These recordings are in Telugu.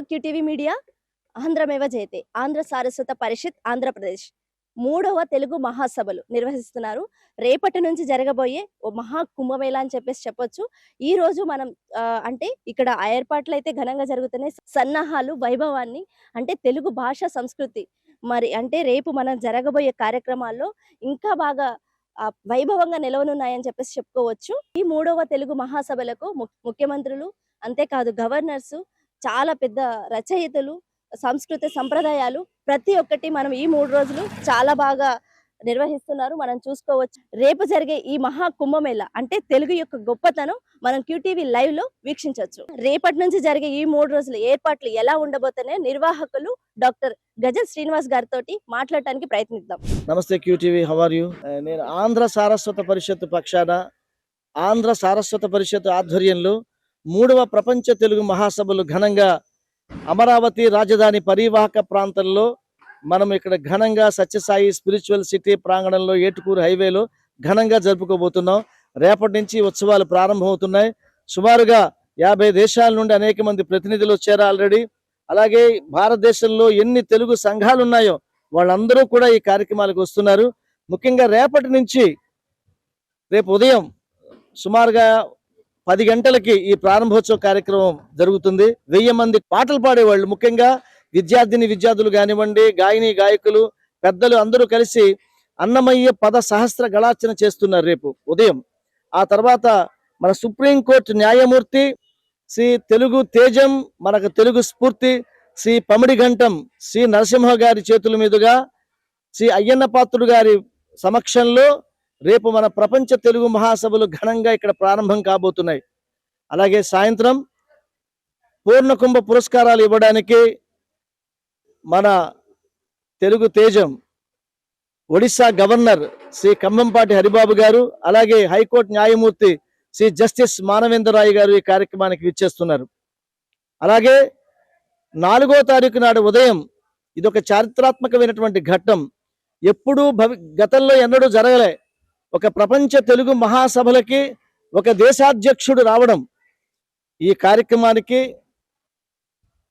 క్యూటీవీ మీడియా ఆంధ్రమేవ జయతే ఆంధ్ర సారస్వత పరిషత్ ఆంధ్రప్రదేశ్ 3వ తెలుగు మహాసభలు నిర్వహిస్తున్నారు. రేపటి నుంచి జరగబోయే ఓ మహా కుంభమేళా అని చెప్పొచ్చు. ఈ రోజు మనం అంటే ఇక్కడ ఏర్పాట్లు అయితే ఘనంగా జరుగుతున్నాయి. సన్నాహాలు వైభవాన్ని అంటే తెలుగు భాష సంస్కృతి మరి అంటే రేపు మనం జరగబోయే కార్యక్రమాల్లో ఇంకా బాగా వైభవంగా నిలవనున్నాయని చెప్పుకోవచ్చు. ఈ 3వ తెలుగు మహాసభలకు ముఖ్యమంత్రులు అంతేకాదు గవర్నర్స్ చాలా పెద్ద రచయితలు సంస్కృతి సంప్రదాయాలు ప్రతి ఒక్కటి మనం ఈ 3 రోజులు చాలా బాగా నిర్వహిస్తున్నారు. మనం చూసుకోవచ్చు. రేపు జరిగే ఈ మహా కుంభమేళ అంటే తెలుగు యొక్క గొప్పతనం మనం క్యూటీవీ లైవ్ లో వీక్షించవచ్చు. రేపటి నుంచి జరిగే ఈ 3 రోజుల ఏర్పాట్లు ఎలా ఉండబోతున్నాయో నిర్వాహకులు డాక్టర్ గజల్ శ్రీనివాస్ గారితో మాట్లాడటానికి ప్రయత్నిద్దాం. నమస్తే క్యూటీవీ, హౌ ఆర్ యు? నేను ఆంధ్ర సారస్వత పరిషత్ పక్షాన ఆంధ్ర సారస్వత పరిషత్ ఆధ్వర్యంలో 3వ ప్రపంచ తెలుగు మహాసభలు ఘనంగా అమరావతి రాజధాని పరివాహక ప్రాంతంలో మనం ఇక్కడ ఘనంగా సత్యసాయి స్పిరిచువల్ సిటీ ప్రాంగణంలో ఏటుకూరు హైవేలో ఘనంగా జరుపుకోబోతున్నాం. రేపటి నుంచి ఉత్సవాలు ప్రారంభమవుతున్నాయి. సుమారుగా 50 దేశాల నుండి అనేక మంది ప్రతినిధులు వచ్చారు ఆల్రెడీ. అలాగే భారతదేశంలో ఎన్ని తెలుగు సంఘాలు ఉన్నాయో వాళ్ళందరూ కూడా ఈ కార్యక్రమాలకు వస్తున్నారు. ముఖ్యంగా రేపటి నుంచి రేపు ఉదయం సుమారుగా 10 గంటలకి ఈ ప్రారంభోత్సవ కార్యక్రమం జరుగుతుంది. 1000 మంది పాటలు పాడేవాళ్ళు, ముఖ్యంగా విద్యార్థులు కానివ్వండి, గాయని గాయకులు, పెద్దలు అందరూ కలిసి అన్నమయ్య పద సహస్ర గళార్చన చేస్తున్నారు రేపు ఉదయం. ఆ తర్వాత మన సుప్రీంకోర్టు న్యాయమూర్తి శ్రీ తెలుగు తేజం, మనకు తెలుగు స్ఫూర్తి శ్రీ పమిడి ఘంటం శ్రీ నరసింహ గారి చేతుల మీదుగా శ్రీ అయ్యన్న పాత్రుడు గారి సమక్షంలో రేపు మన ప్రపంచ తెలుగు మహాసభలు ఘనంగా ఇక్కడ ప్రారంభం కాబోతున్నాయి. అలాగే సాయంత్రం పూర్ణకుంభ పురస్కారాలు ఇవ్వడానికి మన తెలుగు తేజం ఒడిశా గవర్నర్ శ్రీ కంభంపాటి హరిబాబు గారు, అలాగే హైకోర్టు న్యాయమూర్తి శ్రీ జస్టిస్ మానవేంద్రరాయ్ గారు ఈ కార్యక్రమానికి విచ్చేస్తున్నారు. అలాగే 4వ తారీఖు నాడు ఉదయం ఇదొక చారిత్రాత్మకమైనటువంటి ఘట్టం. ఎప్పుడూ గతంలో ఎన్నడూ జరగలే. ఒక ప్రపంచ తెలుగు మహాసభలకి ఒక దేశాధ్యక్షుడు రావడం. ఈ కార్యక్రమానికి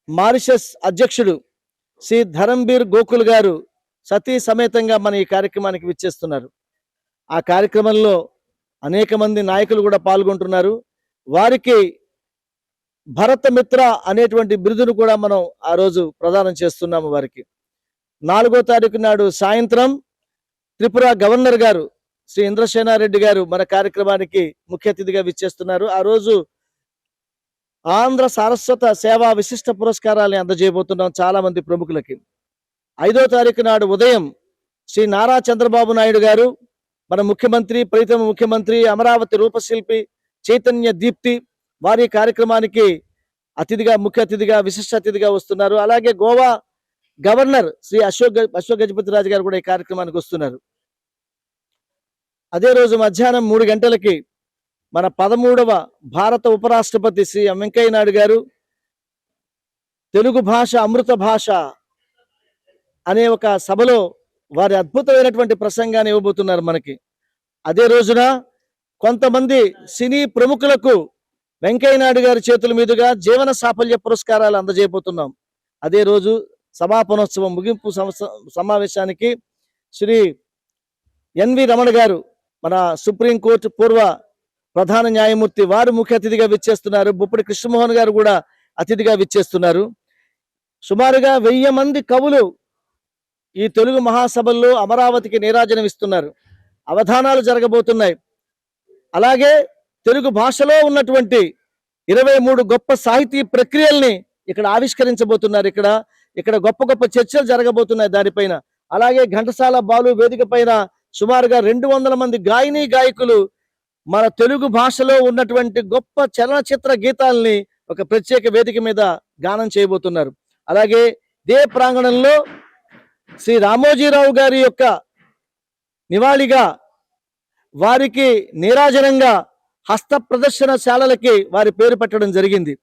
మారిషస్ అధ్యక్షుడు శ్రీ ధరంబీర్ గోకుల్ గారు సతీ సమేతంగా మన ఈ కార్యక్రమానికి విచ్చేస్తున్నారు. ఆ కార్యక్రమంలో అనేక మంది నాయకులు కూడా పాల్గొంటున్నారు. వారికి భరత మిత్ర అనేటువంటి బిరుదును కూడా మనం ఆ రోజు ప్రదానం చేస్తున్నాము వారికి. 4వ తారీఖు నాడు సాయంత్రం త్రిపుర గవర్నర్ గారు శ్రీ ఇంద్రసేనారెడ్డి గారు మన కార్యక్రమానికి ముఖ్య అతిథిగా విచ్చేస్తున్నారు. ఆ రోజు ఆంధ్ర సారస్వత సేవా విశిష్ట పురస్కారాలను అందజేయబోతున్నాం చాలా మంది ప్రముఖులకి. 5వ తారీఖు నాడు ఉదయం శ్రీ నారా చంద్రబాబు నాయుడు గారు, మన ముఖ్యమంత్రి, ప్రీతమ ముఖ్యమంత్రి, అమరావతి రూపశిల్పి, చైతన్య దీప్తి, వారి కార్యక్రమానికి ముఖ్య అతిథిగా విశిష్ట అతిథిగా వస్తున్నారు. అలాగే గోవా గవర్నర్ శ్రీ అశోక్ గజపతి రాజు గారు కూడా ఈ కార్యక్రమానికి వస్తున్నారు. అదే రోజు మధ్యాహ్నం 3 గంటలకి మన 13వ భారత ఉపరాష్ట్రపతి శ్రీ వెంకయ్య నాయుడు గారు తెలుగు భాష అమృత భాష అనే ఒక సభలో వారి అద్భుతమైనటువంటి ప్రసంగాన్ని ఇవ్వబోతున్నారు మనకి. అదే రోజున కొంతమంది సినీ ప్రముఖులకు వెంకయ్య నాయుడు గారి చేతుల మీదుగా జీవన సాఫల్య పురస్కారాలు అందజేయబోతున్నాం. అదే రోజు సమాపనోత్సవం ముగింపు సమావేశానికి శ్రీ ఎన్వి రమణ గారు, మన సుప్రీంకోర్టు పూర్వ ప్రధాన న్యాయమూర్తి, వారు ముఖ్య అతిథిగా విచ్చేస్తున్నారు. బొప్పడి కృష్ణమోహన్ గారు కూడా అతిథిగా విచ్చేస్తున్నారు. సుమారుగా 1000 మంది కవులు ఈ తెలుగు మహాసభల్లో అమరావతికి నీరాజనం ఇస్తున్నారు. అవధానాలు జరగబోతున్నాయి. అలాగే తెలుగు భాషలో ఉన్నటువంటి 23 గొప్ప సాహితీ ప్రక్రియల్ని ఇక్కడ ఆవిష్కరించబోతున్నారు. ఇక్కడ గొప్ప గొప్ప చర్చలు జరగబోతున్నాయి దానిపైన. అలాగే ఘంటసాల బాలు వేదిక పైన సుమారుగా 200 మంది గాయని గాయకులు మన తెలుగు భాషలో ఉన్నటువంటి గొప్ప చలనచిత్ర గీతాలని ఒక ప్రత్యేక వేదిక మీద గానం చేయబోతున్నారు. అలాగే ఇదే ప్రాంగణంలో శ్రీ రామోజీరావు గారి యొక్క నివాళిగా వారికి నీరాజనంగా హస్త ప్రదర్శనశాలలకి వారి పేరు పెట్టడం జరిగింది.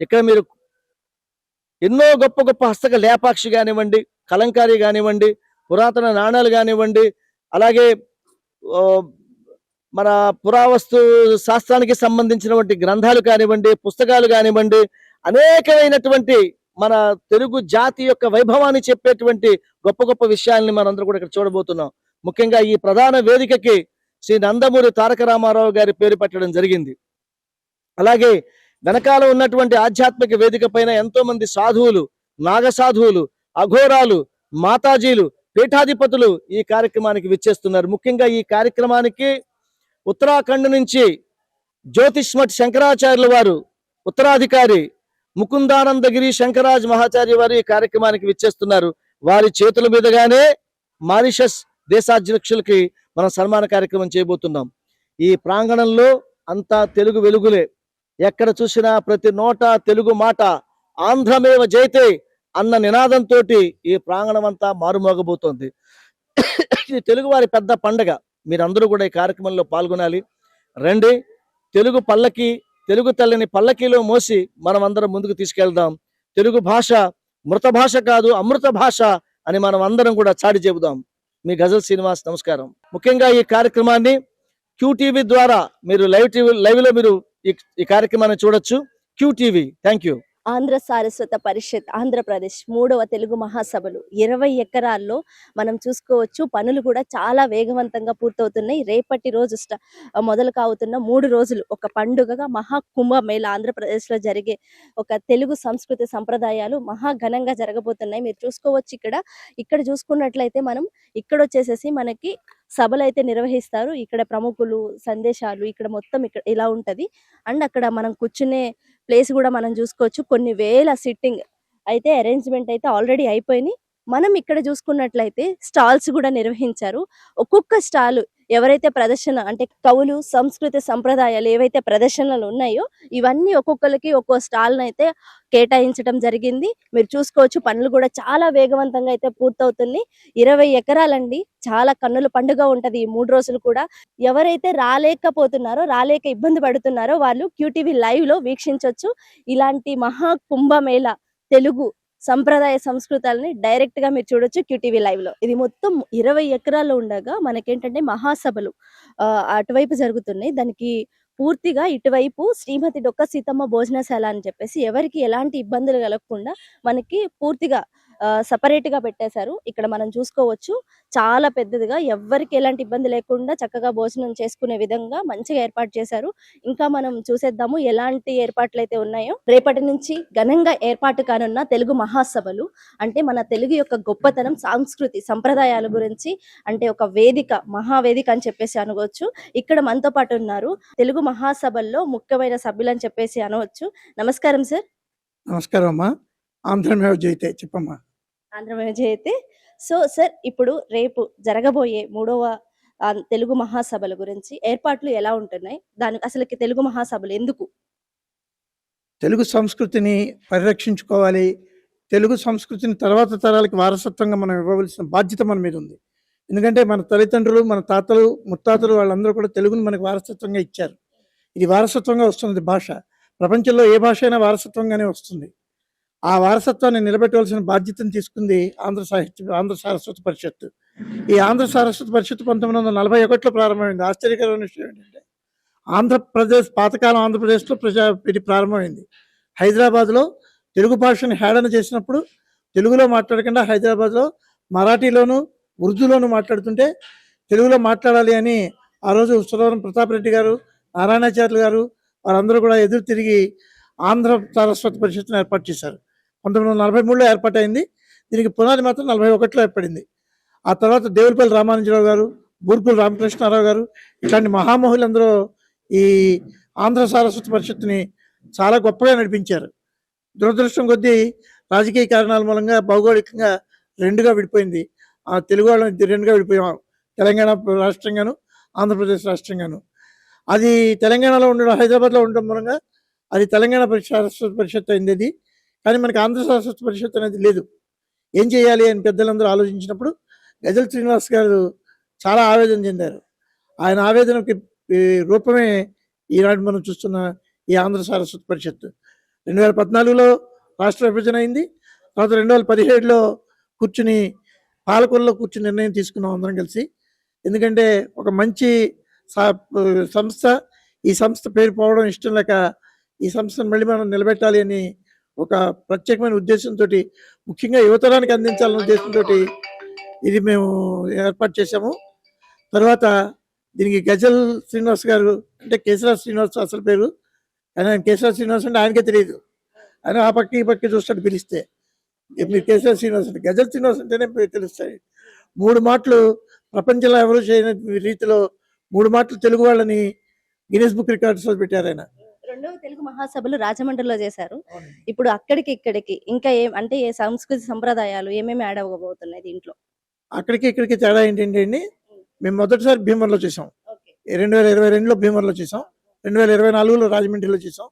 ఇక్కడ మీరు ఎన్నో గొప్ప గొప్ప హస్తక లేపాక్షి కానివ్వండి, కలంకారీ కానివ్వండి, పురాతన నాణాలు కానివ్వండి, అలాగే మన పురావస్తు శాస్త్రానికి సంబంధించినటువంటి గ్రంథాలు కానివ్వండి, పుస్తకాలు కానివ్వండి, అనేకమైనటువంటి మన తెలుగు జాతి యొక్క వైభవాన్ని చెప్పేటువంటి గొప్ప గొప్ప విషయాల్ని మనందరూ కూడా ఇక్కడ చూడబోతున్నాం. ముఖ్యంగా ఈ ప్రధాన వేదికకి శ్రీ నందమూరి తారక రామారావు గారి పేరు పెట్టడం జరిగింది. అలాగే వెనకాల ఉన్నటువంటి ఆధ్యాత్మిక వేదిక పైన ఎంతో మంది సాధువులు, నాగ సాధువులు, అఘోరాలు, మాతాజీలు, పీఠాధిపతులు ఈ కార్యక్రమానికి విచ్చేస్తున్నారు. ముఖ్యంగా ఈ కార్యక్రమానికి ఉత్తరాఖండ్ నుంచి జ్యోతిష్మఠ్ శంకరాచార్యుల వారు ఉత్తరాధికారి ముకుందానందగిరి శంకరాజ్ మహాచార్య వారు ఈ కార్యక్రమానికి విచ్చేస్తున్నారు. వారి చేతుల మీదుగానే మారిషస్ దేశాధ్యక్షులకి మనం సన్మాన కార్యక్రమం చేయబోతున్నాం. ఈ ప్రాంగణంలో అంతా తెలుగు వెలుగులే. ఎక్కడ చూసినా ప్రతి నోట తెలుగు మాట, ఆంధ్రమేవ జయతే అన్న నినాదంతో ఈ ప్రాంగణం అంతా మారుమోగబోతోంది. ఇది తెలుగు వారి పెద్ద పండగ. మీరందరూ కూడా ఈ కార్యక్రమంలో పాల్గొనాలి. రండి, తెలుగు పల్లకి, తెలుగు తల్లిని పల్లకీలో మోసి మనం అందరం ముందుకు తీసుకెళ్దాం. తెలుగు భాష మృత భాష కాదు, అమృత భాష అని మనం అందరం కూడా చాటి చెబుదాం. మీ గజల్ శ్రీనివాస్, నమస్కారం. ముఖ్యంగా ఈ కార్యక్రమాన్ని QTV ద్వారా మీరు లైవ్ లో మీరు ఈ కార్యక్రమాన్ని చూడొచ్చు. QTV. Thank you. Andhra Saraswata Parishat Andhra Pradesh 3వ తెలుగు మహాసభలు 20 ఎకరాల్లో మనం చూసుకోవచ్చు. పనులు కూడా చాలా వేగవంతంగా పూర్తవుతున్నాయి. రేపటి రోజు మొదలు కావుతున్న 3 రోజులు ఒక పండుగగా మహాకుంభమేళ ఆంధ్రప్రదేశ్లో జరిగే ఒక తెలుగు సంస్కృతి సంప్రదాయాలు మహా ఘనంగా జరగబోతున్నాయి. మీరు చూసుకోవచ్చు. ఇక్కడ చూసుకున్నట్లయితే మనం ఇక్కడ వచ్చేసేసి మనకి సభలు అయితే నిర్వహిస్తారు. ఇక్కడ ప్రముఖులు, సందేశాలు, ఇక్కడ మొత్తం ఇక్కడ ఇలా ఉంటది. అండ్ అక్కడ మనం కూర్చునే ప్లేస్ కూడా మనం చూసుకోవచ్చు. కొన్ని వేల సిట్టింగ్ అయితే అరేంజ్మెంట్ అయితే ఆల్రెడీ అయిపోయినాయి. మనం ఇక్కడ చూసుకున్నట్లయితే స్టాల్స్ కూడా నిర్వహించారు. ఒక్కొక్క స్టాల్ ఎవరైతే ప్రదర్శన అంటే కవులు, సంస్కృతి సంప్రదాయాలు ఏవైతే ప్రదర్శనలు ఉన్నాయో ఇవన్నీ ఒక్కొక్కరికి ఒక్కో స్టాల్ అయితే కేటాయించడం జరిగింది. మీరు చూసుకోవచ్చు. పనులు కూడా చాలా వేగవంతంగా అయితే పూర్తవుతుంది. 20 ఎకరాలండి. చాలా కన్నుల పండుగ ఉంటది ఈ 3 రోజులు కూడా. ఎవరైతే రాలేక ఇబ్బంది పడుతున్నారో వాళ్ళు QTV లైవ్ లో వీక్షించవచ్చు. ఇలాంటి మహా కుంభమేళ తెలుగు సంప్రదాయ సంస్కృతాలని డైరెక్ట్ గా మీరు చూడొచ్చు QTV లైవ్ లో. ఇది మొత్తం 20 ఎకరాల్లో ఉండగా మనకేంటంటే మహాసభలు అటువైపు జరుగుతున్నాయి. దానికి పూర్తిగా ఇటువైపు శ్రీమతి డొక్క సీతమ్మ భోజనశాల అని చెప్పేసి ఎవరికి ఎలాంటి ఇబ్బందులు కలగకుండా మనకి పూర్తిగా సపరేట్ గా పెట్టేశారు. ఇక్కడ మనం చూసుకోవచ్చు. చాలా పెద్దదిగా ఎవ్వరికి ఎలాంటి ఇబ్బంది లేకుండా చక్కగా భోజనం చేసుకునే విధంగా మంచిగా ఏర్పాటు చేశారు. ఇంకా మనం చూసేద్దాము ఎలాంటి ఏర్పాట్లు అయితే ఉన్నాయో. రేపటి నుంచి ఘనంగా ఏర్పాటు కానున్న తెలుగు మహాసభలు అంటే మన తెలుగు యొక్క గొప్పతనం, సంస్కృతి సంప్రదాయాల గురించి అంటే ఒక వేదిక, మహావేదిక అని చెప్పేసి అనుకోవచ్చు. ఇక్కడ మనతో పాటు ఉన్నారు తెలుగు మహాసభల్లో ముఖ్యమైన సభ్యులు అని చెప్పేసి అనవచ్చు. నమస్కారం సార్. నమస్కారం అమ్మా. ఆంధ్రమేవ జయతే చెప్పమ్మా. ఆంధ్రమేవ జయతే. సో సార్, ఇప్పుడు రేపు జరగబోయే 3వ తెలుగు మహాసభల గురించి ఏర్పాట్లు ఎలా ఉంటున్నాయి? దానికి అసలుకి తెలుగు మహాసభలు ఎందుకు? తెలుగు సంస్కృతిని పరిరక్షించుకోవాలి. తెలుగు సంస్కృతిని తర్వాత తరాలకి వారసత్వంగా మనం ఇవ్వవలసిన బాధ్యత మన మీద ఉంది. ఎందుకంటే మన తల్లిదండ్రులు, మన తాతలు, ముత్తాతలు వాళ్ళందరూ కూడా తెలుగుని మనకు వారసత్వంగా ఇచ్చారు. ఇది వారసత్వంగా వస్తున్నది భాష. ప్రపంచంలో ఏ భాష అయినా వారసత్వంగానే వస్తుంది. ఆ వారసత్వాన్ని నిలబెట్టవలసిన బాధ్యతను తీసుకుంది ఆంధ్ర సారస్వత పరిషత్. ఈ ఆంధ్ర సారస్వత పరిషత్ 1941లో ప్రారంభమైంది. ఆశ్చర్యకరమైన విషయం ఏంటంటే ఆంధ్రప్రదేశ్, పాతకాలం ఆంధ్రప్రదేశ్లో ఇది ప్రారంభమైంది. హైదరాబాద్లో తెలుగు భాషను హేళన చేసినప్పుడు తెలుగులో మాట్లాడకుండా హైదరాబాద్లో మరాఠీలోను, ఉర్దూలోను మాట్లాడుతుంటే తెలుగులో మాట్లాడాలి అని ఆ రోజు సురవరం ప్రతాప్ రెడ్డి గారు, నారాయణాచార్యులు గారు వారందరూ కూడా ఎదురు తిరిగి ఆంధ్ర సారస్వత పరిషత్తును ఏర్పాటు చేశారు. 1943లో ఏర్పాటైంది. దీనికి పునాది మాత్రం 41లో ఏర్పడింది. ఆ తర్వాత దేవులపల్లి రామానుజరావు గారు, బూర్గుల రామకృష్ణారావు గారు ఇట్లాంటి మహామహులందరూ ఈ ఆంధ్ర సారస్వత పరిషత్తుని చాలా గొప్పగా నడిపించారు. దురదృష్టం కొద్దీ రాజకీయ కారణాల మూలంగా భౌగోళికంగా రెండుగా విడిపోయింది. ఆ తెలుగు వాళ్ళని 2గా విడిపోయాం. తెలంగాణ రాష్ట్రంగాను, ఆంధ్రప్రదేశ్ రాష్ట్రంగాను. అది తెలంగాణలో ఉండడం, హైదరాబాద్లో ఉండడం మూలంగా అది తెలంగాణ సారస్వత పరిషత్ అయింది. అది కానీ మనకి ఆంధ్ర సారస్వత పరిషత్ అనేది లేదు. ఏం చేయాలి అని పెద్దలందరూ ఆలోచించినప్పుడు గజల్ శ్రీనివాస్ గారు చాలా ఆవేదన చెందారు. ఆయన ఆవేదనకి రూపమే ఈనాడు మనం చూస్తున్న ఈ ఆంధ్ర సారస్వత పరిషత్. 2014లో రాష్ట్ర విభజన అయింది. తర్వాత 2017లో కూర్చుని పాలకొల్లో కూర్చుని నిర్ణయం తీసుకున్నాం అందరం కలిసి. ఎందుకంటే ఒక మంచి సంస్థ, ఈ సంస్థ పేరు పోవడం ఇష్టం లేక ఈ సంస్థను మళ్ళీ మనం నిలబెట్టాలి అని ఒక ప్రత్యేకమైన ఉద్దేశంతో, ముఖ్యంగా యువతరానికి అందించాలనే ఉద్దేశంతో ఇది మేము ఏర్పాటు చేశాము. తర్వాత దీనికి గజల్ శ్రీనివాస్ గారు, అంటే కేశరాజ్ శ్రీనివాస్ అసలు పేరు, కానీ ఆయన కేశరాజ్ శ్రీనివాస్ అంటే ఆయనకే తెలియదు. ఆయన ఆ పక్క ఈ పక్క చూస్తాడు పిలిస్తే, మీరు కేశరాజ్ శ్రీనివాస్ అంటే, గజల్ శ్రీనివాస్ అంటేనే తెలుస్తాయి. 3 మాటలు ప్రపంచంలో ఎవరు చేయని రీతిలో 3 మాటలు తెలుగు వాళ్ళని గిన్నెస్ బుక్ రికార్డ్స్ లో పెట్టారు ఆయన. రెండవ తెలుగు మహాసభలు రాజమండ్రిలో చేశారు. ఇప్పుడు అక్కడికి ఇక్కడికి ఇంకా ఏం అంటే ఏ సంస్కృతి సంప్రదాయాలు ఏమేమి యాడ్ అవ్వబోతున్నాయి దీంట్లో? అక్కడికి ఇక్కడికి తేడా ఏంటంటే అండి, మేము మొదటిసారి భీమవరంలో చేసాం, ఓకే. 2022లో భీమవరంలో చేసాం, 2024లో రాజమండ్రిలో చేసాం,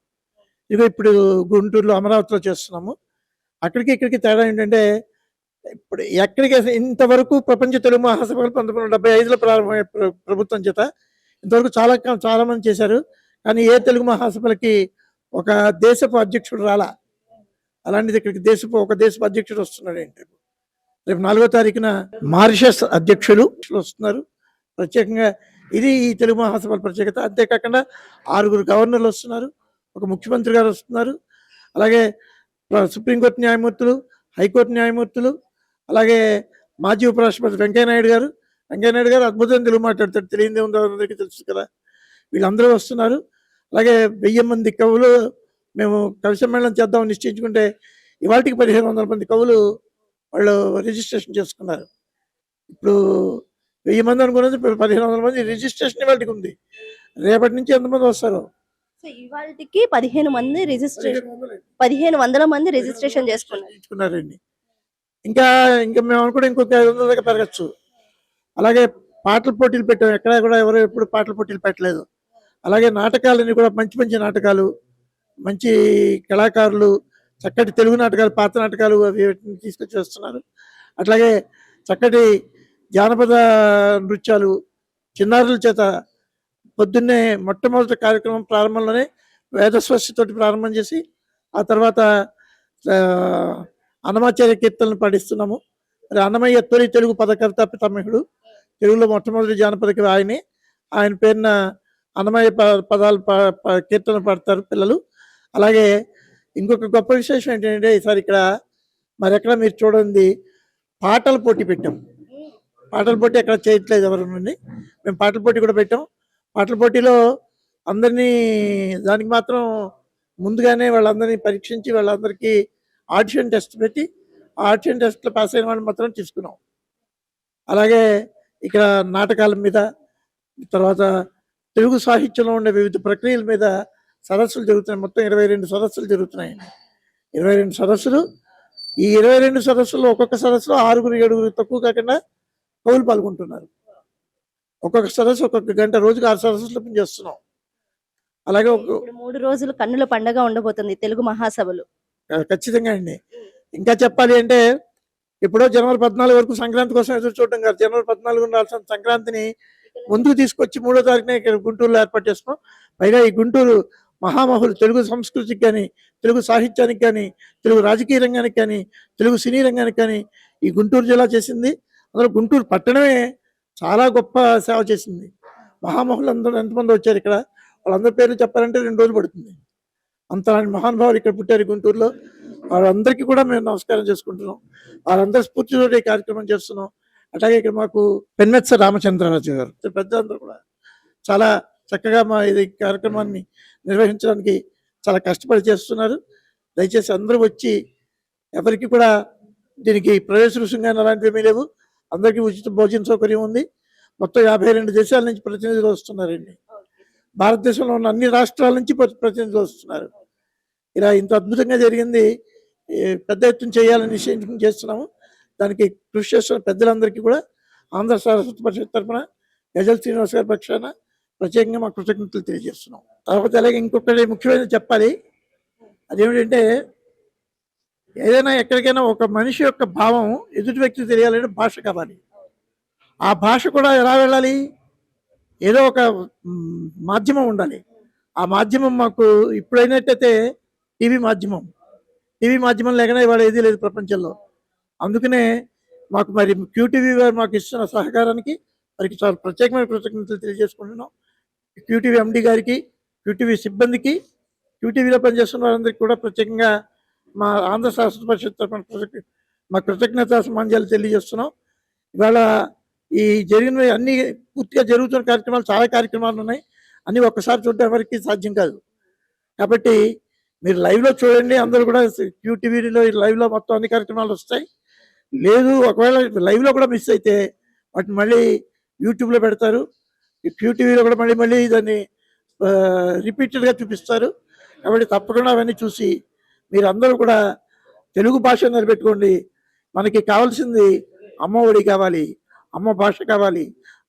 ఇదిగో ఇప్పుడు గుంటూరులో అమరావతిలో చేస్తున్నాము. అక్కడికి ఇక్కడికి తేడా ఏంటంటే, ఇప్పుడు ఎక్కడికి ఇంతవరకు ప్రపంచ తెలుగు మహాసభలు 1975లో ప్రారంభమయ్యే ప్రభుత్వం చేత ఇంతవరకు చాలా మంది చేశారు. కానీ ఏ తెలుగు మహాసభలకి ఒక దేశపు అధ్యక్షుడు రాలా. అలాంటిది ఇక్కడికి ఒక దేశపు అధ్యక్షుడు వస్తున్నాడు ఏంటి. రేపు 4వ తారీఖున మారిషస్ అధ్యక్షులు వస్తున్నారు ప్రత్యేకంగా. ఇది ఈ తెలుగు మహాసభల ప్రత్యేకత. అంతేకాకుండా 6 గవర్నర్లు వస్తున్నారు, ఒక ముఖ్యమంత్రి గారు వస్తున్నారు, అలాగే సుప్రీంకోర్టు న్యాయమూర్తులు, హైకోర్టు న్యాయమూర్తులు, అలాగే మాజీ ఉపరాష్ట్రపతి వెంకయ్యనాయుడు గారు. వెంకయ్యనాయుడు గారు అద్భుతంగా తెలుగు మాట్లాడతాడు, తెలియదే ఉందో అందరికీ తెలుసు కదా. వీళ్ళందరూ వస్తున్నారు. అలాగే 1000 మంది కవులు మేము కవి సమ్మేళనం చేద్దామని నిశ్చయించుకుంటే ఇవాళకి 1500 మంది కవులు వాళ్ళు రిజిస్ట్రేషన్ చేసుకున్నారు. ఇప్పుడు 1000 మంది అనుకున్నది 1500 మంది రిజిస్ట్రేషన్ ఇవాళకి ఉంది. రేపటి నుంచి ఎంతమంది వస్తారు? సో ఇవాళకి 15 మంది రిజిస్ట్రేషన్, 1500 మంది రిజిస్ట్రేషన్ చేసుకున్నారండి. ఇంకా ఇంకా మేము అనుకుంటే ఇంకొక 500 దాకా పెరగచ్చు. అలాగే పాటల పోటీలు పెట్టాం, ఎక్కడ కూడా ఎవరు ఎప్పుడు పాటల పోటీలు పెట్టలేదు. అలాగే నాటకాలన్నీ కూడా మంచి మంచి నాటకాలు, మంచి కళాకారులు, చక్కటి తెలుగు నాటకాలు, పాత నాటకాలు అవి తీసుకొచ్చి వస్తున్నారు. అట్లాగే చక్కటి జానపద నృత్యాలు చిన్నారుల చేత పొద్దున్నే మొట్టమొదటి కార్యక్రమం ప్రారంభంలోనే వేదస్వస్తితోటి ప్రారంభం చేసి ఆ తర్వాత అన్నమాచార్య కీర్తనలు పాటిస్తున్నాము. మరి అన్నమయ్య తొలి తెలుగు పదకర్త పితామహుడు, తెలుగులో మొట్టమొదటి జానపద కవి ఆయనే. ఆయన పేరున అన్నమయ్య పదాలు కీర్తనలు పాడతారు పిల్లలు. అలాగే ఇంకొక గొప్ప విశేషం ఏంటంటే, ఈసారి ఇక్కడ మరెక్కడ మీరు చూడండి పాటల పోటీ పెట్టాం. పాటల పోటీ ఎక్కడ చేయట్లేదు ఎవరు నుండి, మేము పాటల పోటీ కూడా పెట్టాం. పాటల పోటీలో అందరినీ దానికి మాత్రం ముందుగానే వాళ్ళందరినీ పరీక్షించి వాళ్ళందరికీ ఆడిషన్ టెస్ట్ పెట్టి ఆడిషన్ టెస్ట్లో పాస్ అయిన వాళ్ళని మాత్రం తీసుకున్నాం. అలాగే ఇక్కడ నాటకాల మీద, తర్వాత తెలుగు సాహిత్యంలో ఉండే వివిధ ప్రక్రియల మీద సదస్సులు జరుగుతున్నాయి. మొత్తం 22 సదస్సులు జరుగుతున్నాయి. 22 సదస్సులు. ఈ 22 సదస్సుల్లో ఒక్కొక్క సదస్సులో 6-7 తక్కువ కాకుండా కవులు పాల్గొంటున్నారు. ఒక్కొక్క సదస్సు ఒక్కొక్క గంట, రోజుకి 6 సదస్సులు పనిచేస్తున్నాం. అలాగే 3 రోజులు కన్నుల పండగ ఉండబోతుంది తెలుగు మహాసభలు. ఖచ్చితంగా అండి. ఇంకా చెప్పాలి అంటే, ఎప్పుడో జనవరి 14 వరకు సంక్రాంతి కోసం ఎదురు చూడటం కాదు, జనవరి 14 ఉండాల్సిన సంక్రాంతిని ముందుకు తీసుకొచ్చి 3వ తారీఖున ఇక్కడ గుంటూరులో ఏర్పాటు చేస్తున్నాం. పైగా ఈ గుంటూరు మహామహులు తెలుగు సంస్కృతికి కానీ, తెలుగు సాహిత్యానికి కానీ, తెలుగు రాజకీయ రంగానికి కానీ, తెలుగు సినీ రంగానికి కానీ ఈ గుంటూరు జిల్లా చేసింది. అందులో గుంటూరు పట్టణమే చాలా గొప్ప సేవ చేసింది. మహామహులు అందరూ ఎంతమంది వచ్చారు ఇక్కడ, వాళ్ళందరి పేర్లు చెప్పాలంటే 2 రోజులు పడుతుంది. అంతలాంటి మహానుభావులు ఇక్కడ పుట్టారు గుంటూరులో. వాళ్ళందరికీ కూడా మేము నమస్కారం చేసుకుంటున్నాం. వాళ్ళందరూ స్ఫూర్తితో ఈ కార్యక్రమం చేస్తున్నాం. అట్లాగే ఇక్కడ మాకు పెన్నెత్స రామచంద్రరాజు గారు పెద్దలందరూ కూడా చాలా చక్కగా మా ఇది కార్యక్రమాన్ని నిర్వహించడానికి చాలా కష్టపడి చేస్తున్నారు. దయచేసి అందరూ వచ్చి, ఎవరికి కూడా దీనికి ప్రవేశ రుసుం కానీ అలాంటివి ఏమీ లేవు. అందరికీ ఉచిత భోజన సౌకర్యం ఉంది. మొత్తం 52 దేశాల నుంచి ప్రతినిధులు వస్తున్నారండి. భారతదేశంలో ఉన్న అన్ని రాష్ట్రాల నుంచి ప్రతినిధులు వస్తున్నారు. ఇలా ఇంత అద్భుతంగా జరిగింది. పెద్ద ఎత్తున చేయాలని నిశ్చయించుకుని చేస్తున్నాము. దానికి కృషి చేస్తున్న పెద్దలందరికీ కూడా ఆంధ్ర సారస్వత పరిషత్ తరఫున గజల్ శ్రీనివాస్ గారి పక్షాన ప్రత్యేకంగా మా కృతజ్ఞతలు తెలియజేస్తున్నాం. తర్వాత అలాగే ఇంకొకటి ముఖ్యమైన చెప్పాలి, అదేమిటంటే, ఏదైనా ఎక్కడికైనా ఒక మనిషి యొక్క భావం ఎదుటి వ్యక్తి తెలియాలంటే భాష కావాలి. ఆ భాష కూడా ఎలా వెళ్ళాలి, ఏదో ఒక మాధ్యమం ఉండాలి. ఆ మాధ్యమం మాకు ఇప్పుడైనట్టయితే టీవీ మాధ్యమం లేకనే ఇవాళ ఏదీ లేదు ప్రపంచంలో. అందుకనే మాకు మరి క్యూటీవీ వారు మాకు ఇస్తున్న సహకారానికి వారికి చాలా ప్రత్యేకమైన కృతజ్ఞతలు తెలియజేసుకుంటున్నాం. క్యూటీవీ ఎండి గారికి, క్యూటీవీ సిబ్బందికి, క్యూటీవీలో పనిచేస్తున్న వారందరికీ కూడా ప్రత్యేకంగా మా ఆంధ్ర శాస్త్ర పరిషత్ తరపున మా కృతజ్ఞతా సమాంజాలు తెలియజేస్తున్నాం. ఇవాళ ఈ జరిగినవి అన్ని పూర్తిగా జరుగుతున్న కార్యక్రమాలు, చాలా కార్యక్రమాలు ఉన్నాయి. అన్నీ ఒక్కసారి చూడడం ఎవరికి సాధ్యం కాదు. కాబట్టి మీరు లైవ్లో చూడండి. అందరూ కూడా QTVలో లైవ్లో మొత్తం అన్ని కార్యక్రమాలు వస్తాయి. లేదు ఒకవేళ లైవ్లో కూడా మిస్ అయితే వాటిని మళ్ళీ యూట్యూబ్లో పెడతారు. QTVలో కూడా మళ్ళీ మళ్ళీ దాన్ని రిపీటెడ్గా చూపిస్తారు. కాబట్టి తప్పకుండా అవన్నీ చూసి మీరందరూ కూడా తెలుగు భాష నిలబెట్టుకోండి. మనకి కావాల్సింది అమ్మ ఒడి కావాలి, అమ్మ భాష కావాలి,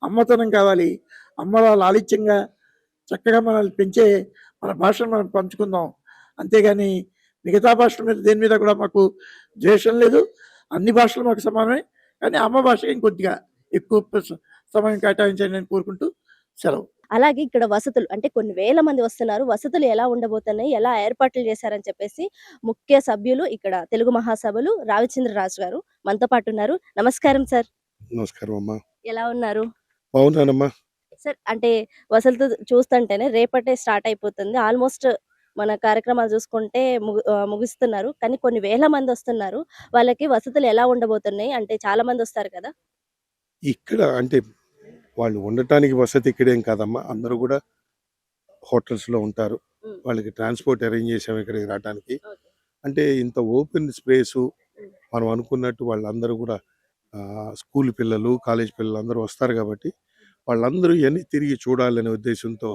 అమ్మతనం కావాలి. అమ్మలో లాలిత్యంగా చక్కగా మనల్ని పెంచే మన భాషను మనం పంచుకుందాం. అంతేగాని మిగతా భాషల మీద దేని మీద కూడా మాకు ద్వేషం లేదు. అన్ని భాషలు మాకు సమానమే. కానీ అమ్మ భాషకి ఇంకొద్దిగా ఎక్కువ సమయం కేటాయించండి నేను కోరుకుంటూ సెలవు. అలాగే ఇక్కడ వసతులు అంటే కొన్ని వేల మంది వస్తున్నారు. వసతులు ఎలా ఉండబోతున్నాయి, ఎలా ఏర్పాట్లు చేశారని చెప్పేసి ముఖ్య సభ్యులు ఇక్కడ తెలుగు మహాసభలు రావిచంద్రరాజు గారు మనతో పాటు ఉన్నారు. నమస్కారం సార్. నమస్కారం అమ్మా. ఎలా ఉన్నారు బాగున్నానమ్మా. సార్? అంటే వసతులు చూస్తుంటేనే రేపటే స్టార్ట్ అయిపోతుంది. ఆల్మోస్ట్ మన కార్యక్రమాలు చూసుకుంటే ముగిస్తున్నారు. కానీ కొన్ని వేల మంది వస్తున్నారు. వాళ్ళకి వసతులు ఎలా ఉండబోతున్నాయి? అంటే చాలా మంది వస్తారు కదా. ఇక్కడ అంటే వాళ్ళు ఉండటానికి వసతి ఇక్కడేం కాదమ్మా. అందరూ కూడా హోటల్స్లో ఉంటారు. వాళ్ళకి ట్రాన్స్పోర్ట్ అరేంజ్ చేసాము ఇక్కడికి రావడానికి. అంటే ఇంత ఓపెన్ స్పేసు మనం అనుకున్నట్టు వాళ్ళందరూ కూడా స్కూల్ పిల్లలు, కాలేజ్ పిల్లలు అందరూ వస్తారు కాబట్టి వాళ్ళందరూ ఇవన్నీ తిరిగి చూడాలనే ఉద్దేశంతో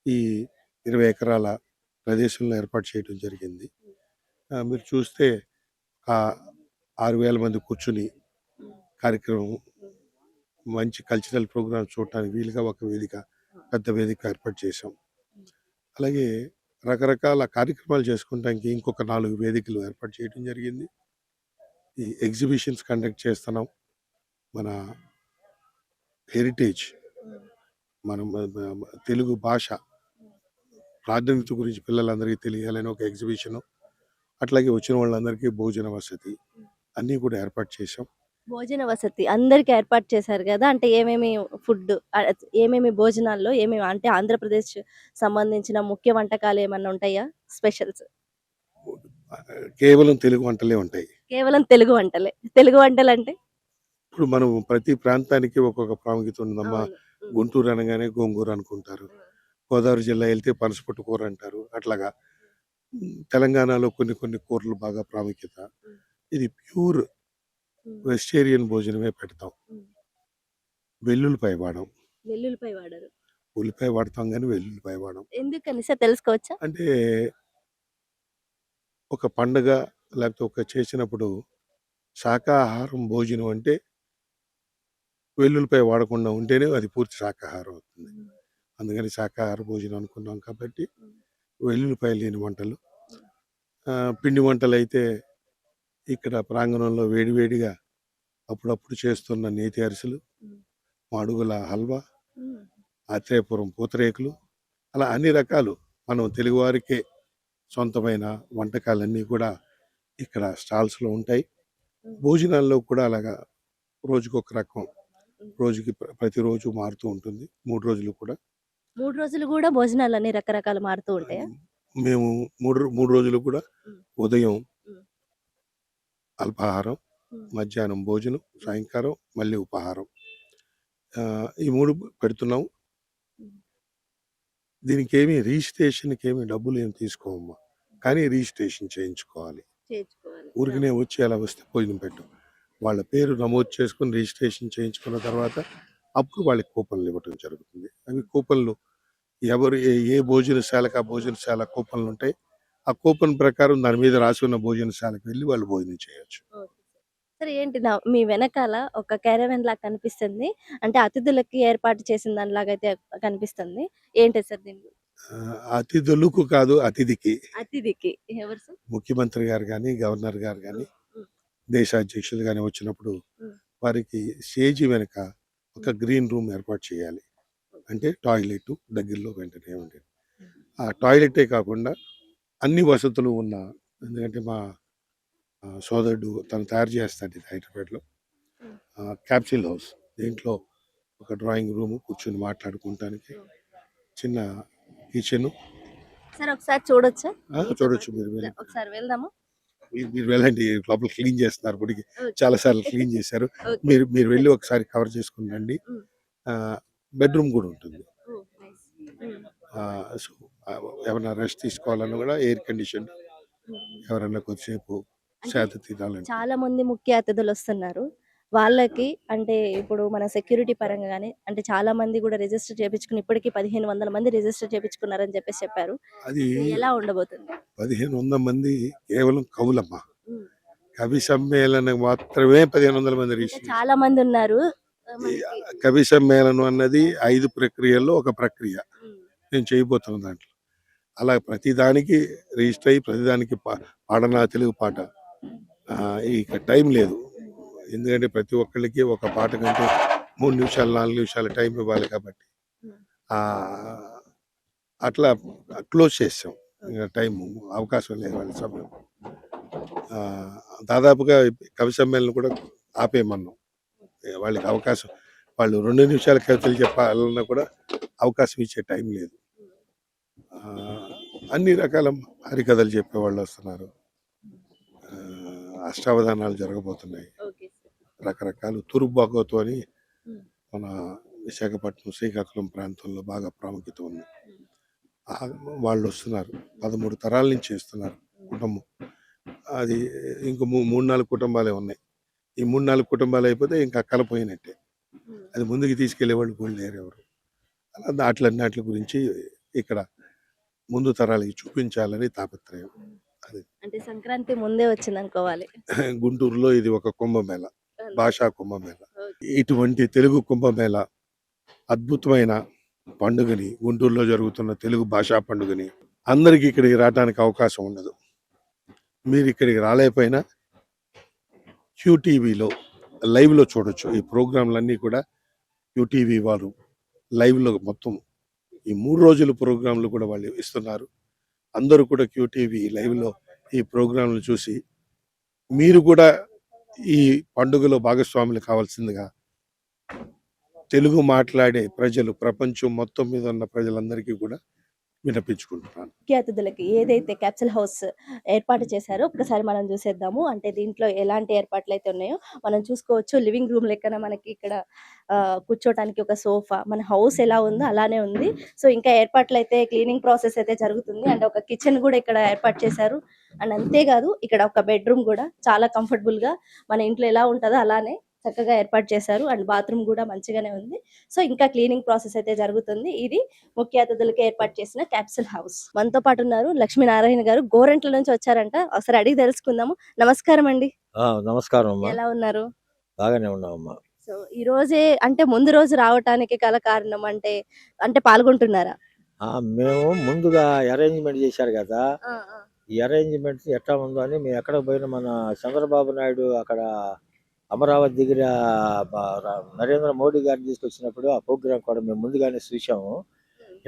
ఈ 20 ఎకరాల ప్రదేశంలో ఏర్పాటు చేయడం జరిగింది. మీరు చూస్తే 6,000 మంది కూర్చుని కార్యక్రమం, మంచి కల్చరల్ ప్రోగ్రామ్స్ చూడటానికి వీలుగా ఒక వేదిక, పెద్ద వేదిక ఏర్పాటు చేసాం. అలాగే రకరకాల కార్యక్రమాలు చేసుకోవడానికి ఇంకొక 4 వేదికలు ఏర్పాటు చేయడం జరిగింది. ఈ ఎగ్జిబిషన్స్ కండక్ట్ చేస్తున్నాం. మన హెరిటేజ్, మన తెలుగు భాష ప్రాధాన్యత గురించి పిల్లలందరికీ తెలియాలని ఒక ఎగ్జిబిషను, అట్లాగే వచ్చిన వాళ్ళందరికీ భోజన వసతి అన్నీ కూడా ఏర్పాటు చేసాం. భోజన వసతి అందరికి ఏర్పాటు చేశారు కదా. అంటే ఏమేమి ఫుడ్, ఏమేమి భోజనాల్లో ఏమేమి, అంటే ఆంధ్రప్రదేశ్ సంబంధించిన ముఖ్య వంటకాలు ఏమన్నా ఉంటాయా, స్పెషల్స్? కేవలం తెలుగు వంటలే ఉంటాయి. కేవలం తెలుగు వంటలే. తెలుగు వంటలు అంటే ఇప్పుడు మనం ప్రతి ప్రాంతానికి ఒక్కొక్క ప్రాముఖ్యత ఉందమ్మా. అవును. గుంటూరు అనగానే గోంగూర అనుకుంటారు, గోదావరి జిల్లా వెళ్తే పనసపొట్టు కూర అంటారు. అట్లాగా తెలంగాణలో కొన్ని కొన్ని కూరలు బాగా ప్రాముఖ్యత. ఇది ప్యూర్ వెజిటేరియన్ భోజనమే పెడతాం. వెల్లుల్లిపాయ వాడం. వెల్లుల్లిపాయ వాడరు. ఉల్లిపాయ వాడతాం కానీ వెల్లుల్లిపాయ వాడం. ఎందుకని సార్ తెలుసుకోవచ్చా? అంటే ఒక పండగ లేకపోతే ఒక చేసినప్పుడు శాకాహారం భోజనం అంటే వెల్లుల్లిపాయ వాడకుండా ఉంటేనే అది పూర్తి శాకాహారం అవుతుంది. అందుకని శాకాహార భోజనం అనుకున్నాం కాబట్టి వెల్లుల్లిపాయ లేని వంటలు. పిండి వంటలు అయితే ఇక్కడ ప్రాంగణంలో వేడివేడిగా అప్పుడప్పుడు చేస్తున్న నేతి అరిసెలు, మాడుగుల హల్వా, ఆత్రేయపురం పూతరేకులు, అలా అన్ని రకాలు మనం తెలుగువారికే సొంతమైన వంటకాలన్నీ కూడా ఇక్కడ స్టాల్స్లో ఉంటాయి. భోజనాల్లో కూడా అలాగా రోజుకొక రకం, రోజుకి ప్రతిరోజు మారుతూ ఉంటుంది. 3 రోజులు కూడా 3 రోజులు కూడా భోజనాలు అన్ని రకరకాలు మారుతూ ఉంటాయా? మేము 3 రోజులు కూడా ఉదయం అల్పాహారం, మధ్యాహ్నం భోజనం, సాయంకాలం మళ్ళీ ఉపాహారం, ఈ 3 పెడుతున్నాం. దీనికి రిజిస్ట్రేషన్కి డబ్బులు ఏమి తీసుకోవమ్మా, కానీ రిజిస్ట్రేషన్ చేయించుకోవాలి. ఊరికనే వచ్చి అలా వస్తే భోజనం పెట్టు. వాళ్ళ పేరు నమోదు చేసుకుని రిజిస్ట్రేషన్ చేయించుకున్న తర్వాత అప్పుడు వాళ్ళకి కూపన్లు ఇవ్వటం జరుగుతుంది. అవి కూపన్లు ఎవరు ఏ భోజనశాలకు ఆ భోజనశాల కూపన్లు ఉంటాయి. ఆ కూపన్ ప్రకారం దాని మీద రాసి ఉన్న భోజనశాలకు వెళ్ళి వాళ్ళు భోజనం చేయొచ్చు. సరే, ఏంటి మీ వెనకాల ఒక క్యారవెన్ లాగా కనిపిస్తుంది, అంటే అతిథులకి ఏర్పాటు చేసిన దానిలాగా అయితే కనిపిస్తుంది. ఏంటి సార్ దీన్ని? అతిథులకు కాదు, అతిథికి. అతిథికి ఎవరు సార్? ముఖ్యమంత్రి గారు కానీ, గవర్నర్ గారు కానీ, దేశాధ్యక్షులు కానీ వచ్చినప్పుడు వారికి స్టేజి వెనక ఒక గ్రీన్ రూమ్ ఏర్పాటు చేయాలి. అంటే టాయిలెట్ దగ్గరలో వెంటనే ఉండేది. ఆ టాయిలెటే కాకుండా అన్ని వసతులు ఉన్న, ఎందుకంటే మా సోదరుడు తను తయారు చేస్తాడు ఇది హైదరాబాద్లో, క్యాప్సిల్ హౌస్. దీంట్లో ఒక డ్రాయింగ్ రూమ్, కూర్చొని మాట్లాడుకోవటానికి చిన్న కిచెన్. సార్ ఒకసారి చూడొచ్చా? చూడొచ్చు, మీరు ఒకసారి వెళ్దాము. మీరు వెళ్ళండి, లోపల క్లీన్ చేస్తున్నారు గుడికి, Okay. చాలా సార్లు క్లీన్ చేశారు. Okay. మీరు మీరు వెళ్ళి ఒకసారి కవర్ చేసుకుని రండి. బెడ్రూమ్ కూడా ఉంటుంది. Oh, nice. సో ఎవరైనా రెస్ట్ తీసుకోవాలన్నా కూడా ఎయిర్ కండిషన్, ఎవరైనా కొద్దిసేపు శాంతి తినాలంటే చాలా మంది ముఖ్య అతిథులు వస్తున్నారు. వాళ్ళకి అంటే ఇప్పుడు మన సెక్యూరిటీ పరంగా గానీ అంటే చాలా మంది కూడా రిజిస్టర్ చేపించుకుని ఇప్పటికి 1500 మంది రిజిస్టర్ చేపించుకున్నారని చెప్పేసి చెప్పారు. అది ఎలా ఉండబోతుంది? 1500 మంది కేవలం కవులమ్మ. కవి సమ్మేళనం మాత్రమే 1500 మంది ఇంకా రిజిస్టర్. చాలా మంది ఉన్నారు. కవి సమ్మేళనం అన్నది 5 ప్రక్రియల్లో ఒక ప్రక్రియ నేను చేయబోతున్న దాంట్లో. అలా ప్రతిదానికి రిజిస్టర్ అయ్యి ప్రతిదానికి పాడనా తెలుగు పాట. ఇక టైం లేదు, ఎందుకంటే ప్రతి ఒక్కళ్ళకి ఒక పాట కంటే 3 నిమిషాలు 4 నిమిషాలు టైం ఇవ్వాలి కాబట్టి అట్లా క్లోజ్ చేసాం. ఇంకా టైం అవకాశం లేదు వాళ్ళ సమయం. దాదాపుగా కవి సమ్మేళనం కూడా ఆపేయమన్నాం. వాళ్ళకి అవకాశం, వాళ్ళు 2 నిమిషాల కవితలు చెప్పాలన్నా కూడా అవకాశం ఇచ్చే టైం లేదు. అన్ని రకాల హరికథలు చెప్పేవాళ్ళు వస్తున్నారు. అష్టావధానాలు జరగబోతున్నాయి. రకరకాలు తూర్పు భాగవతం అని మన విశాఖపట్నం శ్రీకాకుళం ప్రాంతంలో బాగా ప్రాముఖ్యత ఉంది. వాళ్ళు వస్తున్నారు, 13 తరాల నుంచి వస్తున్నారు కుటుంబం. అది ఇంకో 3-4 కుటుంబాలే ఉన్నాయి. ఈ 3-4 కుటుంబాలు అయిపోతే ఇంకా కలపోయినట్టే. అది ముందుకు తీసుకెళ్లేవాళ్ళు కూడా లేరు ఎవరు. అలా అట్లన్నిటి గురించి ఇక్కడ ముందు తరాలకి చూపించాలని తాపత్రయం. అది అంటే సంక్రాంతి ముందే వచ్చింది అనుకోవాలి. గుంటూరులో ఇది ఒక కుంభమేళ, భాషా కుంభమేళ. ఇటువంటి తెలుగు కుంభమేళ అద్భుతమైన పండుగని, గుంటూరులో జరుగుతున్న తెలుగు భాషా పండుగని అందరికీ ఇక్కడికి రావడానికి అవకాశం ఉండదు. మీరు ఇక్కడికి రాలేకపోయినా QTVలో లైవ్లో చూడొచ్చు. ఈ ప్రోగ్రాంలన్నీ కూడా QTV వారు లైవ్లో మొత్తం ఈ 3 రోజుల ప్రోగ్రాంలు కూడా వాళ్ళు ఇస్తున్నారు. అందరూ కూడా QTV లైవ్లో ఈ ప్రోగ్రాంలు చూసి మీరు కూడా ఈ పండుగలో భాగస్వాములు కావాల్సిందిగా తెలుగు మాట్లాడే ప్రజలు, ప్రపంచం మొత్తం మీద ఉన్న ప్రజలందరికీ కూడా వినిపించుకుంటున్నాను. ముఖ్య అతిథులకి ఏదైతే క్యాప్సూల్ హౌస్ ఏర్పాటు చేశారో ఒక్కసారి మనం చూసేద్దాము. అంటే దీంట్లో ఎలాంటి ఏర్పాట్లు అయితే ఉన్నాయో మనం చూసుకోవచ్చు. లివింగ్ రూమ్ లెక్కన మనకి ఇక్కడ కూర్చోటానికి ఒక సోఫా, మన హౌస్ ఎలా ఉందో అలానే ఉంది. సో ఇంకా ఏర్పాట్లు అయితే క్లీనింగ్ ప్రాసెస్ అయితే జరుగుతుంది. అండ్ ఒక కిచెన్ కూడా ఇక్కడ ఏర్పాటు చేశారు. అండ్ అంతేకాదు ఇక్కడ ఒక బెడ్రూమ్ కూడా చాలా కంఫర్టబుల్ గా మన ఇంట్లో ఎలా ఉంటుందో అలానే చక్కగా ఏర్పాటు చేశారు. అండ్ బాత్రూమ్ కూడా మంచిగానే ఉంది. సో ఇంకా క్లీనింగ్ ప్రాసెస్ అయితే జరుగుతుంది. ఇది ముఖ్య అతిథులకి ఏర్పాటు చేసిన క్యాప్సూల్ హౌస్. మనతో పాటు ఉన్నారు లక్ష్మీనారాయణ గారు, గోరంట్ల నుంచి వచ్చారంట. ఒకసారి అడిగి తెలుసుకుందాము. నమస్కారం అండి. నమస్కారం అమ్మా. ఎలా ఉన్నారు? బాగానే ఉన్నామమ్మా. సో ఈ రోజే అంటే ముందు రోజు రావటానికి గల కారణం అంటే అంటే పాల్గొంటున్నారా? మేము ముందుగా అరేంజ్మెంట్ చేశారు కదా, ఈ అరేంజ్మెంట్ ఎట్లా ఉందో అని మేము ఎక్కడ పోయినా మన చంద్రబాబు నాయుడు అక్కడ అమరావతి దగ్గర నరేంద్ర మోడీ గారిని తీసుకొచ్చినప్పుడు ఆ ప్రోగ్రాం కూడా మేము ముందుగానే చూసాము.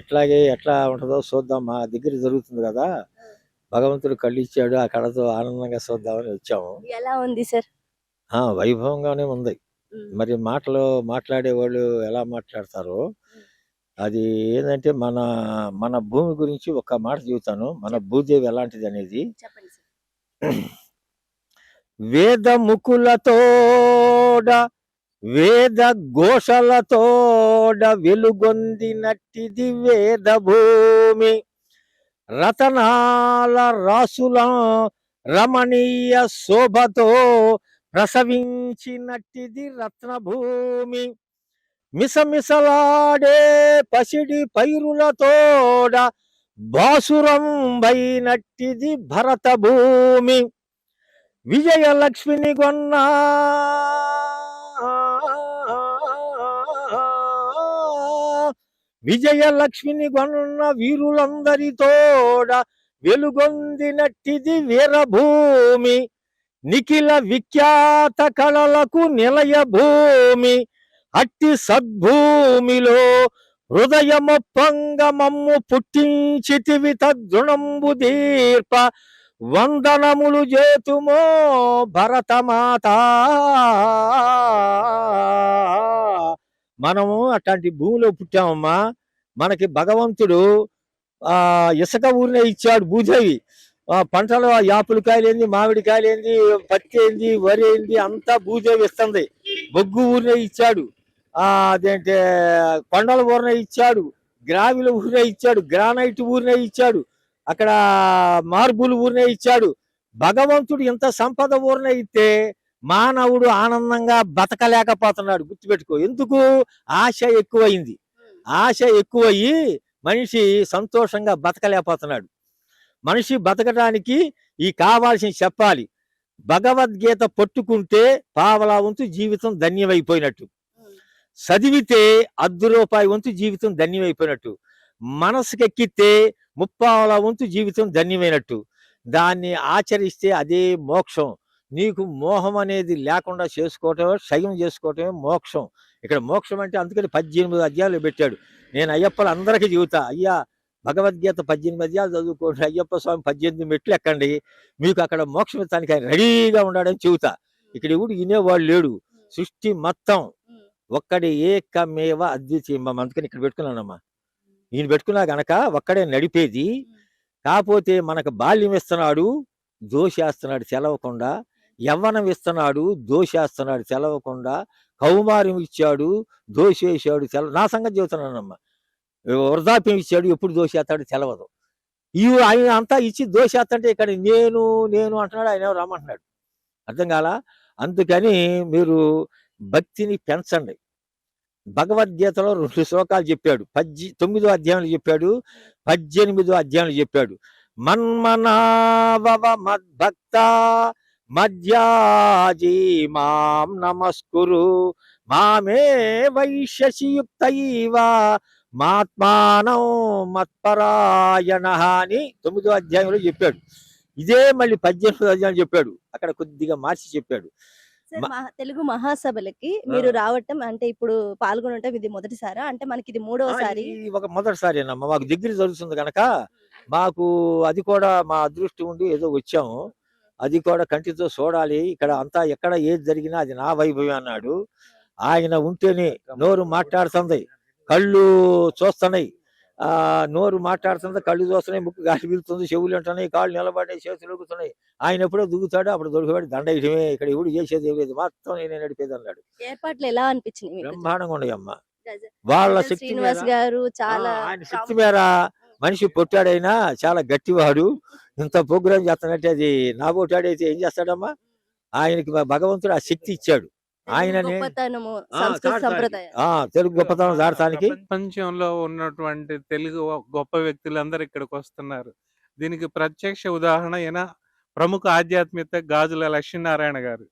ఎట్లాగే ఎట్లా ఉంటుందో చూద్దాం, మా దగ్గర జరుగుతుంది కదా, భగవంతుడు కళ్ళు ఇచ్చాడు, ఆ కళతో ఆనందంగా చూద్దామని వచ్చాము. ఎలా ఉంది సార్? వైభవంగానే ఉంది. మరి మాట్లాడే వాళ్ళు ఎలా మాట్లాడతారో అది ఏంటంటే మన భూమి గురించి ఒక మాట చెబుతాను. మన భూదేవి ఎలాంటిది అనేది. చెప్పండి సార్. వేదముకులతోడ వేద ఘోషలతోడ వెలుగొందినట్టిది వేద భూమి, రతనాల రాసుల రమణీయ శోభతో ప్రసవించినట్టిది రత్నభూమి, మిసమిసలాడే పసిడి పైరులతోడ బాసురం వైనట్టిది భరత భూమి, విజయలక్ష్మిని గొన్న వీరులందరితోడ వెలుగొందినట్టిది వీరభూమి, నిఖిల విఖ్యాత కళలకు నిలయ భూమి, అట్టి సద్భూమిలో హృదయమొప్పంగమమ్ము పుట్టించితివి తద్గుణంబు దీర్ప, వందనములు చేతుమో భరతమాత. మనము అట్లాంటి భూమిలో పుట్టామమ్మా. మనకి భగవంతుడు ఇసుక ఊరినే ఇచ్చాడు భూదేవి. పంటలు యాపులకాయలు ఏంది, మామిడికాయలు ఏంది, పత్తి ఏంది, వరి ఏంది అంతా భూదేవి ఇస్తుంది. బొగ్గు ఊరినే ఇచ్చాడు, అదేంటే కొండల ఊరినే ఇచ్చాడు, గ్రావిల ఊరినే ఇచ్చాడు, గ్రానైట్ ఊరినే ఇచ్చాడు, అక్కడ మార్బుల్ ఊరినే ఇచ్చాడు. భగవంతుడు ఇంత సంపద ఊరినే ఇస్తే మానవుడు ఆనందంగా బతకలేకపోతున్నాడు. గుర్తుపెట్టుకో. ఎందుకు? ఆశ ఎక్కువైంది. ఆశ ఎక్కువయ్యి మనిషి సంతోషంగా బతకలేకపోతున్నాడు. మనిషి బతకడానికి ఈ కావాల్సిన చెప్పాలి. భగవద్గీత పట్టుకుంటే పావలా వంతు జీవితం ధన్యమైపోయినట్టు, చదివితే ₹1 వంతు జీవితం ధన్యమైపోయినట్టు, మనసుకెక్కితే 30 వంతు జీవితం ధన్యమైనట్టు. దాన్ని ఆచరిస్తే అదే మోక్షం. నీకు మోహం అనేది లేకుండా చేసుకోవటం, క్షయం చేసుకోవటమే మోక్షం. ఇక్కడ మోక్షం అంటే అందుకని 18 అధ్యాయాలు పెట్టాడు. నేను అయ్యప్పలు అందరికీ చెబుతా, అయ్యా భగవద్గీత 18 అధ్యాయాలు చదువుకోండి, అయ్యప్ప స్వామి 18 మెట్లు ఎక్కండి, మీకు అక్కడ మోక్షం ఇస్తానికి ఆయన రెడీగా ఉన్నాడని చెబుతా. ఇక్కడ ఎవడు వినేవాడు లేడు. సృష్టి మొత్తం ఒక్కడే ఏకమేవ అద్వితీయం. అందుకని ఇక్కడ పెట్టుకున్నానమ్మా. ఈయన పెట్టుకున్నా గనక ఒక్కడే నడిపేది. కాకపోతే మనకు బాల్యం ఇస్తున్నాడు, దోషేస్తున్నాడు తెలవకుండా, యవ్వనం ఇస్తున్నాడు, దోషేస్తున్నాడు తెలవకుండా, కౌమార్యం ఇచ్చాడు, దోషేశాడు నా సంగతి చెబుతున్నానమ్మా. వృద్ధాప్యం ఇచ్చాడు, ఎప్పుడు దోషేస్తాడు తెలవదు. ఆయన అంతా ఇచ్చి దోషేస్తంటే ఇక్కడ నేను నేను అంటున్నాడు, ఆయన ఎవరు రమ్మంటున్నాడు. అర్థం కాలా? అందుకని మీరు భక్తిని పెంచండి. భగవద్గీతలో 2 శ్లోకాలు చెప్పాడు, 9వ అధ్యాయంలో చెప్పాడు, 18వ అధ్యాయంలో చెప్పాడు. మన్మనాభవ మద్భక్త మధ్యాజీ మాం నమస్కురు మామే వైశ్యసియుక్తైవ మాత్మానం మత్పరాయణ అని 9వ అధ్యాయంలో చెప్పాడు. ఇదే మళ్ళీ 18వ అధ్యాయం చెప్పాడు. అక్కడ కొద్దిగా మార్చి చెప్పాడు. సార్, తెలుగు మహాసభలకి మీరు రావటం అంటే ఇప్పుడు పాల్గొనటం ఇది మొదటిసారా? అంటే మనకి ఇది మూడవసారి? ఒక మొదటిసారేనమ్మా. మాకు డిగ్రీ జరుగుతుంది కనుక మాకు అది కూడా మా అదృష్టం ఉండి ఏదో వచ్చాము. అది కూడా కంటితో చూడాలి. ఇక్కడ అంతా ఎక్కడ ఏది జరిగినా అది నా వైభవం అన్నాడు. ఆయన ఉంటేనే నోరు మాట్లాడుతుంది, కళ్ళు చూస్తున్నాయి, నోరు మాట్లాడుతుంది, కళ్ళు చూస్తున్నాయి, ముక్కు గాలి పీలుతుంది, చెవులు ఉంటున్నాయి, కాళ్ళు నిలబడినాయి, చేతులు ఉడుకుతున్నాయి. ఆయన ఎప్పుడో దిగుతాడు, అప్పుడు దొరికిబడి దండయటమే. ఇక్కడ ఎవడు చేసేది ఏం లేదు, మొత్తం నేనే నడిపేది అన్నాడు. ఏర్పాట్లు ఎలా అనిపించినాయి? బ్రహ్మాండంగా ఉన్నాయమ్మ. వాళ్ళ శక్తి శ్రీనివాస్ గారు చాలా ఆయన శక్తి మేర మనిషి పొట్టాడైనా చాలా గట్టివాడు. ఇంత ప్రోగ్రాం చేస్తానంటే అది నా పోటాడైతే ఏం చేస్తాడమ్మా? ఆయనకి భగవంతుడు ఆ శక్తి ఇచ్చాడు. ఆయననే తెలుగు గొప్పతనం దాడటానికి. ప్రపంచంలో ఉన్నటువంటి తెలుగు గొప్ప వ్యక్తులందరూ ఇక్కడికి వస్తున్నారు. దీనికి ప్రత్యక్ష ఉదాహరణ ఈయన ప్రముఖ ఆధ్యాత్మికత గాజుల లక్ష్మీనారాయణ గారు.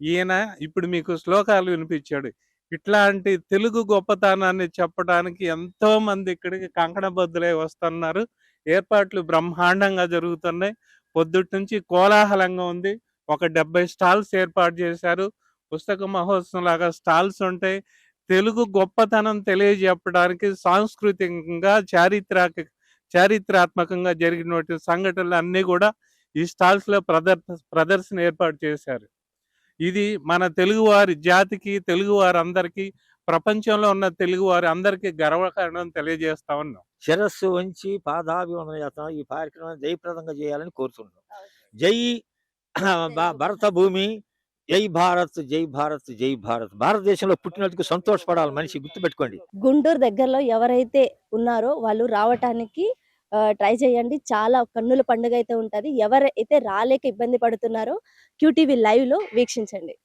ఈయన ఇప్పుడు మీకు శ్లోకాలు వినిపించాడు. ఇట్లాంటి తెలుగు గొప్పతనాన్ని చెప్పడానికి ఎంతో మంది ఇక్కడికి కంకణబద్దులై వస్తున్నారు. ఏర్పాట్లు బ్రహ్మాండంగా జరుగుతున్నాయి. పొద్దుటి నుంచి కోలాహలంగా ఉంది. ఒక 70 స్టాల్స్ ఏర్పాటు చేశారు. పుస్తక మహోత్సవం లాగా స్టాల్స్ ఉంటాయి. తెలుగు గొప్పతనం తెలియజెప్పడానికి సాంస్కృతికంగా చారిత్రాత్మకంగా జరిగినటువంటి సంఘటనలు అన్నీ కూడా ఈ స్టాల్స్ లో ప్రదర్శన ఏర్పాటు చేశారు. ఇది మన తెలుగు వారి జాతికి, తెలుగు వారి అందరికీ, ప్రపంచంలో ఉన్న తెలుగు వారి అందరికీ గర్వకారణం తెలియజేస్తా ఉన్నాం. శిరస్సు వంచి పాదాభివందనం చేస్తాం. ఈ కార్యక్రమాన్ని జయప్రదంగా చేయాలని కోరుతున్నాం. జై భరత భూమి, జై భారత్, జై భారత్, జై భారత్. భారతదేశంలో పుట్టినందుకు సంతోషపడాలి మనిషి, గుర్తుపెట్టుకోండి. గుంటూరు దగ్గరలో ఎవరైతే ఉన్నారో వాళ్ళు రావటానికి ట్రై చేయండి. చాలా కన్నుల పండుగ అయితే ఉంటది. ఎవరైతే రాలేక ఇబ్బంది పడుతున్నారో QTV లైవ్ లో వీక్షించండి.